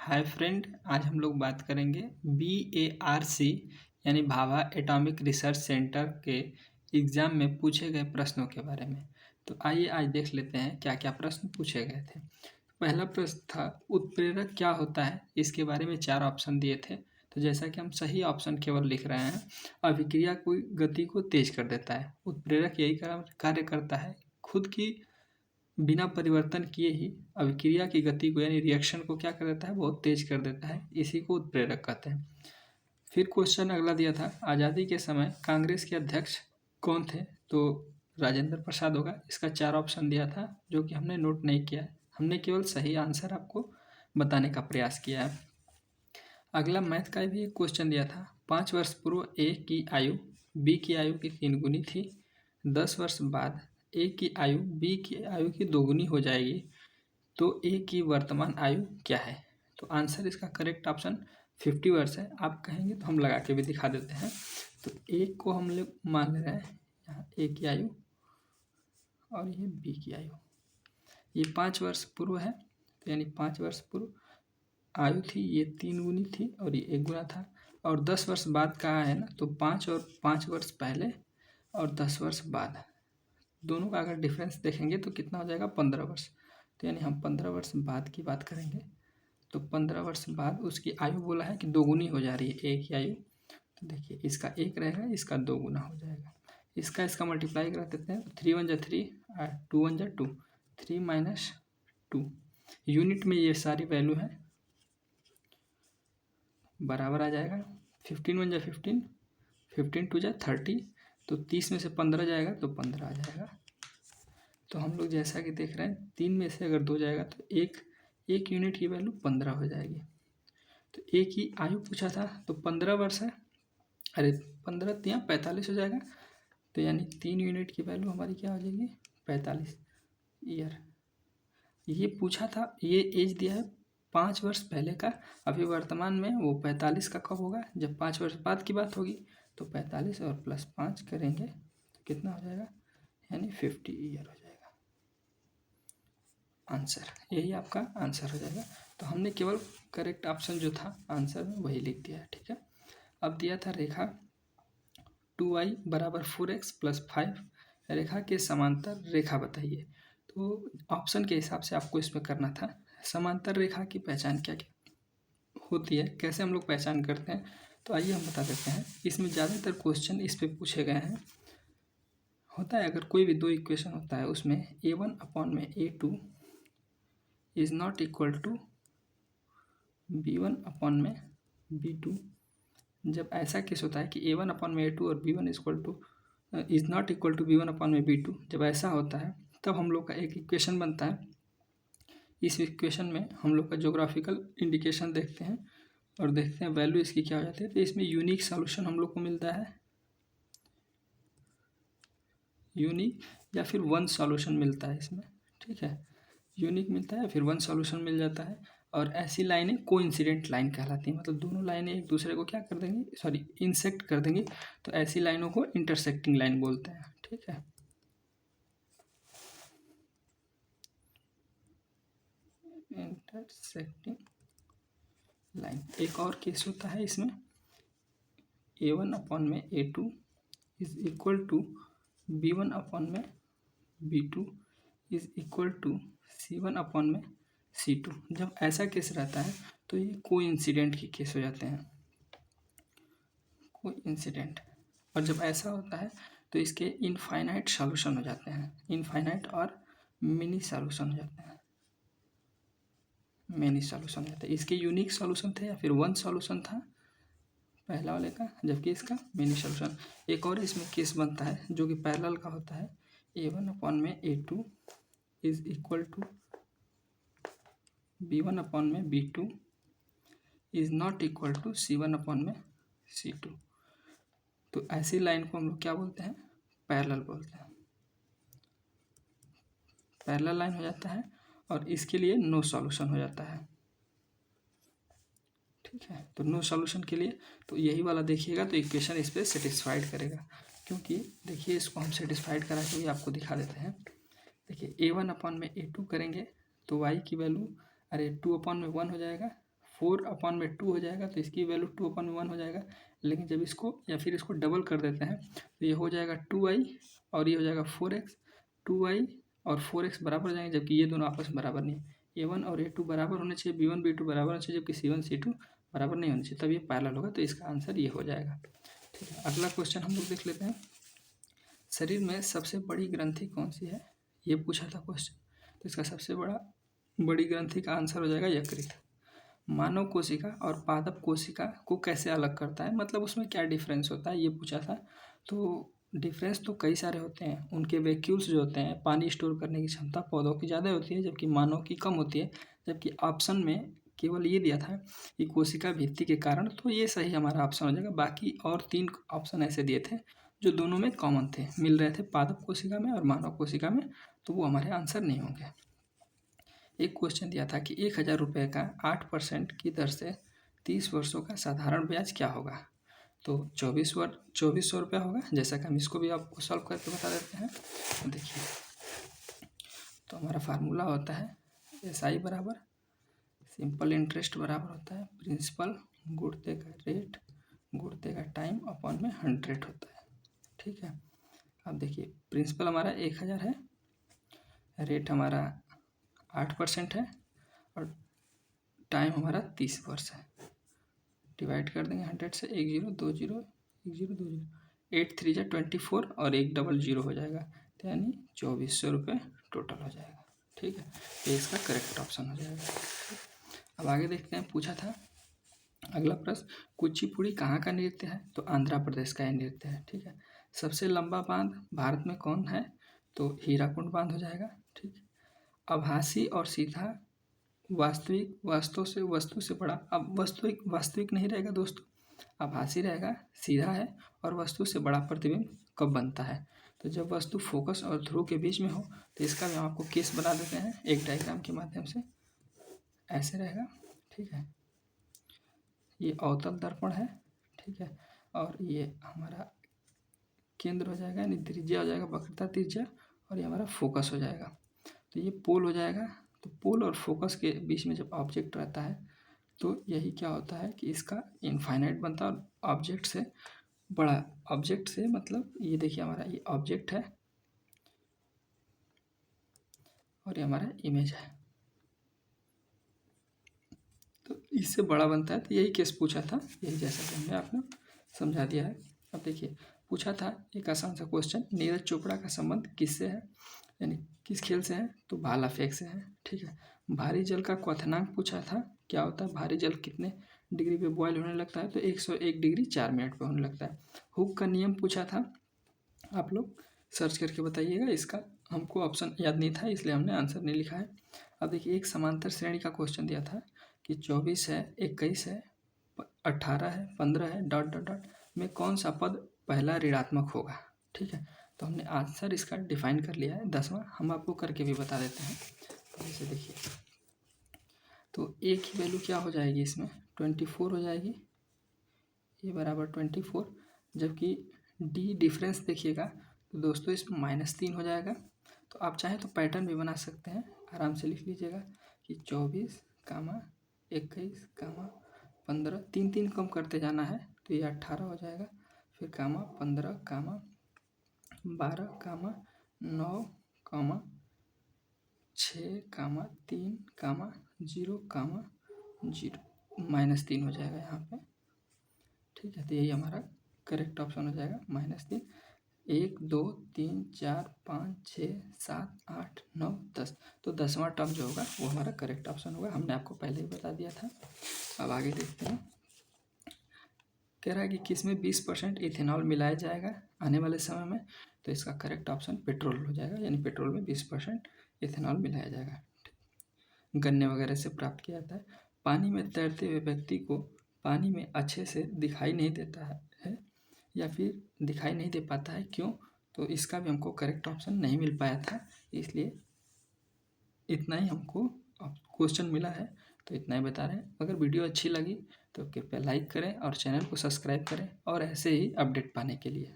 Hi friend, आज हम लोग बात करेंगे BARC यानी भाभा एटॉमिक रिसर्च सेंटर के एग्ज़ाम में पूछे गए प्रश्नों के बारे में। तो आइए आज देख लेते हैं क्या क्या प्रश्न पूछे गए थे। पहला प्रश्न था उत्प्रेरक क्या होता है। इसके बारे में 4 ऑप्शन दिए थे। तो जैसा कि हम सही ऑप्शन केवल लिख रहे हैं, अभिक्रिया की गति को तेज कर देता है। उत्प्रेरक यही कार्य करता है, खुद की बिना परिवर्तन किए ही अभिक्रिया की गति को यानी रिएक्शन को क्या कर देता है, बहुत तेज कर देता है। इसी को उत्प्रेरक कहते हैं। फिर क्वेश्चन अगला दिया था, आज़ादी के समय कांग्रेस के अध्यक्ष कौन थे। तो राजेंद्र प्रसाद होगा। इसका 4 ऑप्शन दिया था जो कि हमने नोट नहीं किया है, हमने केवल सही आंसर आपको बताने का प्रयास किया है। अगला मैथ का भी एक क्वेश्चन दिया था, 5 वर्ष पूर्व ए की आयु बी की आयु की 3 गुनी थी। 10 वर्ष बाद ए की आयु बी की आयु की 2 गुनी हो जाएगी, तो ए की वर्तमान आयु क्या है। तो आंसर इसका करेक्ट ऑप्शन 50 वर्ष है। आप कहेंगे तो हम लगा के भी दिखा देते हैं। तो ए को हम लोग मान ले रहे हैं यहाँ ए की आयु और ये बी की आयु। ये 5 वर्ष पूर्व है, तो यानी 5 वर्ष पूर्व आयु थी, ये 3 गुनी थी और ये 1 गुना था। और 10 वर्ष बाद कहा है ना, तो 5 और 5 वर्ष पहले और 10 वर्ष बाद दोनों का अगर डिफरेंस देखेंगे तो कितना हो जाएगा, 15 वर्ष। तो यानी हम 15 वर्ष बाद की बात करेंगे। तो 15 वर्ष बाद उसकी आयु बोला है कि 2 गुनी हो जा रही है ए की आयु। तो देखिए इसका 1 रहेगा, इसका 2 गुना हो जाएगा। इसका मल्टीप्लाई कर देते हैं, तो 3 1 जा 3 और 2 1 जा 2, 3 माइनस 2। यूनिट में ये सारी वैल्यू है, बराबर आ जाएगा। 15 1 जा 15, 15 2 जा 30, तो 30 में से 15 जाएगा तो 15 आ जाएगा। तो हम लोग जैसा कि देख रहे हैं, 3 में से अगर 2 जाएगा तो एक यूनिट की वैल्यू 15 हो जाएगी। तो ए की आयु पूछा था तो 15 वर्ष है, अरे 15 यहाँ 45 हो जाएगा। तो यानी 3 यूनिट की वैल्यू हमारी क्या हो जाएगी, 45 ईयर। ये पूछा था, ये एज दिया है 5 वर्ष पहले का। अभी वर्तमान में वो 45 का कब होगा, जब 5 वर्ष बाद की बात होगी। तो 45 और प्लस 5 करेंगे तो कितना हो जाएगा, यानी 50 ईयर हो जाएगा आंसर। यही आपका आंसर हो जाएगा। तो हमने केवल करेक्ट ऑप्शन जो था आंसर में वही लिख दिया है, ठीक है। अब दिया था रेखा 2y बराबर 4x प्लस 5, रेखा के समांतर रेखा बताइए। तो ऑप्शन के हिसाब से आपको इसमें करना था। समांतर रेखा की पहचान क्या क्या होती है, कैसे हम लोग पहचान करते हैं, तो आइए हम बता देते हैं। इसमें ज़्यादातर क्वेश्चन इस पे पूछे गए हैं। होता है अगर कोई भी 2 इक्वेशन होता है, उसमें a1 अपॉन में a2 is not equal to b1 upon में b2। जब ऐसा केस होता है कि a1 अपॉन में a2 और b1 is not equal to b1 upon में b2, जब ऐसा होता है तब हम लोग का एक इक्वेशन बनता है। इस इक्वेशन में हम लोग का ज्योग्राफिकल इंडिकेशन देखते हैं और देखते हैं वैल्यू इसकी क्या हो जाती है। तो इसमें यूनिक सॉल्यूशन हम लोग को मिलता है, यूनिक या फिर वन सॉल्यूशन मिलता है इसमें, ठीक है। यूनिक मिलता है, फिर वन सॉल्यूशन मिल जाता है। और ऐसी लाइनें कोइंसिडेंट लाइन कहलाती हैं, मतलब दोनों लाइनें एक दूसरे को क्या कर देंगी, सॉरी इंसेक्ट कर देंगी। तो ऐसी लाइनों को इंटरसेक्टिंग लाइन बोलते हैं, ठीक है। Intersecting line. एक और केस होता है इसमें, a1 अपॉन में a2 is equal to b1 upon में b2 is equal to c1 upon में c2। जब ऐसा केस रहता है तो ये कोइंसिडेंट के केस हो जाते हैं, कोइंसिडेंट। और जब ऐसा होता है तो इसके इनफाइनाइट सॉल्यूशन हो जाते हैं, इनफाइनाइट और मिनी सॉल्यूशन हो जाते हैं, मिनी सॉल्यूशन हो जाता है। इसके यूनिक सॉल्यूशन थे या फिर वन सॉल्यूशन था पहला वाले का, जबकि इसका मिनी सॉल्यूशन। एक और इसमें केस बनता है जो कि पैरेलल का होता है, a1 अपॉन में a2 is equal to b1 upon में b2 is not equal to c1 upon में c2। तो ऐसी लाइन को हम लोग क्या बोलते हैं, पैरेलल बोलते हैं। पैरेलल लाइन हो जाता है और इसके लिए नो सॉल्यूशन हो जाता है, ठीक है। तो नो सॉल्यूशन के लिए तो यही वाला देखिएगा, तो इक्वेशन इस पर सेटिस्फाइड करेगा। क्योंकि देखिए इसको हम सेटिस्फाइड करा के भी आपको दिखा देते हैं। देखिए a1 अपॉन में a2 करेंगे तो y की वैल्यू, अरे 2 अपॉन में 1 हो जाएगा, 4/2 हो जाएगा तो इसकी वैल्यू 2/1 हो जाएगा। लेकिन जब इसको या फिर इसको डबल कर देते हैं तो ये हो जाएगा 2i और ये हो जाएगा 4x। 2i और 4x बराबर हो जाएंगे, जबकि ये दोनों आपस में बराबर नहीं है। a1 और a2 बराबर होने चाहिए, b1 b2 बराबर होना चाहिए, जबकि c1 c2 बराबर नहीं होना चाहिए, तब ये पैरेलल होगा। तो इसका आंसर ये हो जाएगा। ठीक है, अगला क्वेश्चन हम लोग देख लेते हैं। शरीर में सबसे बड़ी ग्रंथि कौन सी है, ये पूछा था क्वेश्चन। तो इसका सबसे बड़ी ग्रंथि का आंसर हो जाएगा यकृत। मानव कोशिका और पादप कोशिका को कैसे अलग करता है, मतलब उसमें क्या डिफरेंस होता है, ये पूछा था। तो डिफरेंस तो कई सारे होते हैं। उनके वैक्यूल्स जो होते हैं, पानी स्टोर करने की क्षमता पौधों की ज़्यादा होती है, जबकि मानव की कम होती है। जबकि ऑप्शन में केवल ये दिया था कि कोशिका भित्ति के कारण, तो ये सही हमारा ऑप्शन हो जाएगा। बाकी और 3 ऑप्शन ऐसे दिए थे जो दोनों में कॉमन थे, मिल रहे थे पादप कोशिका में और मानव कोशिका में, तो वो हमारे आंसर नहीं होंगे। एक क्वेश्चन दिया था कि 1000 रुपये का 8% की दर से 30 वर्षों का साधारण ब्याज क्या होगा। तो 2400 रुपया होगा। जैसा कि हम इसको भी आपको सॉल्व करके बता देते हैं। तो देखिए, तो हमारा फार्मूला होता है SI बराबर सिंपल इंटरेस्ट बराबर होता है प्रिंसिपल गुणते का रेट गुणते का टाइम अपॉन में 100 होता है। ठीक है, अब देखिए प्रिंसिपल हमारा 1000 है, रेट हमारा 8% है और टाइम हमारा 30 वर्ष है। डिवाइड कर देंगे 100 से, 1 0 2 0 1 0 2 0 8 3 जा 24 और 1 डबल 0 हो जाएगा, तो यानी 2400 रुपये टोटल हो जाएगा। ठीक है, ये इसका करेक्ट ऑप्शन हो जाएगा। अब आगे देखते हैं, पूछा था अगला प्रश्न, कुचिपुड़ी कहाँ का नृत्य है। तो आंध्र प्रदेश का यह नृत्य है। ठीक है, सबसे लंबा बांध भारत में कौन है। तो हीराकुंड बांध हो जाएगा। ठीक, आभासी और सीधा वास्तविक वस्तु से बड़ा। अब वास्तविक नहीं रहेगा दोस्तों, आभासी रहेगा, सीधा है और वस्तु से बड़ा प्रतिबिंब कब बनता है। तो जब वस्तु फोकस और ध्रुव के बीच में हो। तो इसका भी हम आपको केस बना देते हैं एक डायग्राम के माध्यम से। ऐसे रहेगा। ठीक है, ये अवतल दर्पण है। ठीक है, और ये हमारा केंद्र हो जाएगा, यानी त्रिज्या हो जाएगा, वक्रता त्रिज्या, और ये हमारा फोकस हो जाएगा। तो ये पोल हो जाएगा। तो पोल और फोकस के बीच में जब ऑब्जेक्ट रहता है तो यही क्या होता है कि इसका इनफाइनाइट बनता है। और ऑब्जेक्ट से बड़ा, ऑब्जेक्ट से मतलब ये देखिए हमारा ये ऑब्जेक्ट है और ये हमारा इमेज है, तो इससे बड़ा बनता है। तो यही केस पूछा था, यही जैसा कि हमने आपने समझा दिया है। अब देखिए, पूछा था एक आसान सा क्वेश्चन, नीरज चोपड़ा का संबंध किससे है, यानी किस खेल से है। तो भाला फेंक से है। ठीक है, भारी जल का क्वथनांक पूछा था, क्या होता है भारी जल कितने डिग्री पे बॉयल होने लगता है। तो 101 डिग्री 4 मिनट पे होने लगता है। हुक का नियम पूछा था, आप लोग सर्च करके बताइएगा, इसका हमको ऑप्शन याद नहीं था इसलिए हमने आंसर नहीं लिखा है। अब देखिए, एक समांतर श्रेणी का क्वेश्चन दिया था कि 24 है, 21 है, 18 है, 15 है, डॉट डॉट डॉट में कौन सा पद पहला ऋणात्मक होगा। ठीक है, तो हमने आंसर इसका डिफाइन कर लिया है 10वां, हम आपको करके भी बता देते हैं। जैसे देखिए, तो ए की वैल्यू क्या हो जाएगी इसमें 24 हो जाएगी, ए बराबर 24, जबकि डी डिफरेंस देखिएगा तो दोस्तों इसमें -3 हो जाएगा। तो आप चाहें तो पैटर्न भी बना सकते हैं, आराम से लिख लीजिएगा कि 24, 21, 15, 3 कम करते जाना है तो ये 18 हो जाएगा। फिर 15, 12, 9, 6, 3, 0, 0, -3 हो जाएगा यहाँ पे। ठीक है, तो यही हमारा करेक्ट ऑप्शन हो जाएगा -3। 1 2 3 4 5 6 7 8 9 10, तो 10वां टर्म जो होगा वो हमारा करेक्ट ऑप्शन होगा, हमने आपको पहले ही बता दिया था। अब आगे देखते हैं, कह रहा है कि किसमें 20% इथेनॉल मिलाया जाएगा आने वाले समय में। तो इसका करेक्ट ऑप्शन पेट्रोल हो जाएगा, यानी पेट्रोल में 20% इथेनॉल मिलाया जाएगा। गन्ने वगैरह से प्राप्त किया जाता है। पानी में तैरते हुए व्यक्ति को पानी में अच्छे से दिखाई नहीं देता है या फिर दिखाई नहीं दे पाता है, क्यों। तो इसका भी हमको करेक्ट ऑप्शन नहीं मिल पाया था, इसलिए इतना ही हमको क्वेश्चन मिला है, तो इतना ही बता रहे हैं। अगर वीडियो अच्छी लगी तो कृपया लाइक करें और चैनल को सब्सक्राइब करें और ऐसे ही अपडेट पाने के लिए।